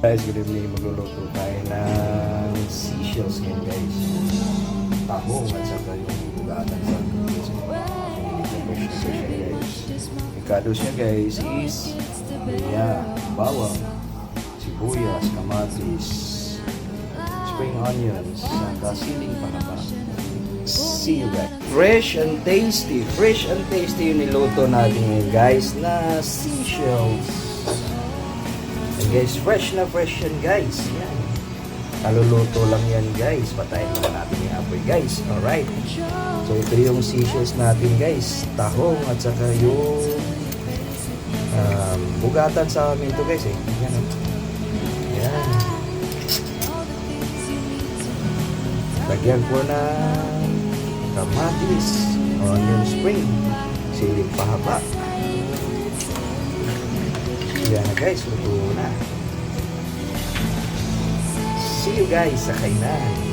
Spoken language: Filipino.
Guys, good evening. Magluluto tayo ng seashells ngayon guys. Tahong at saka yung bugatan sa guys. Fresh guys. Yung kados niya guys is bawang, sibuyas, kamatis, spring onions, saka siling panaba. See you guys. Fresh and tasty yung niluto natin ngayon guys na seashells. Guys, fresh yan guys. Yan. Kaluluto lang yan guys. Patayin naman natin yung apoy guys. Alright. So ito yung seashells natin guys. Tahong at saka yung bugatan sa amin to guys eh. Yan. Yan. Lagyan ko na kamatis, onion spring, siling pahaba. Yan na guys, luto na. See you guys sa kainan.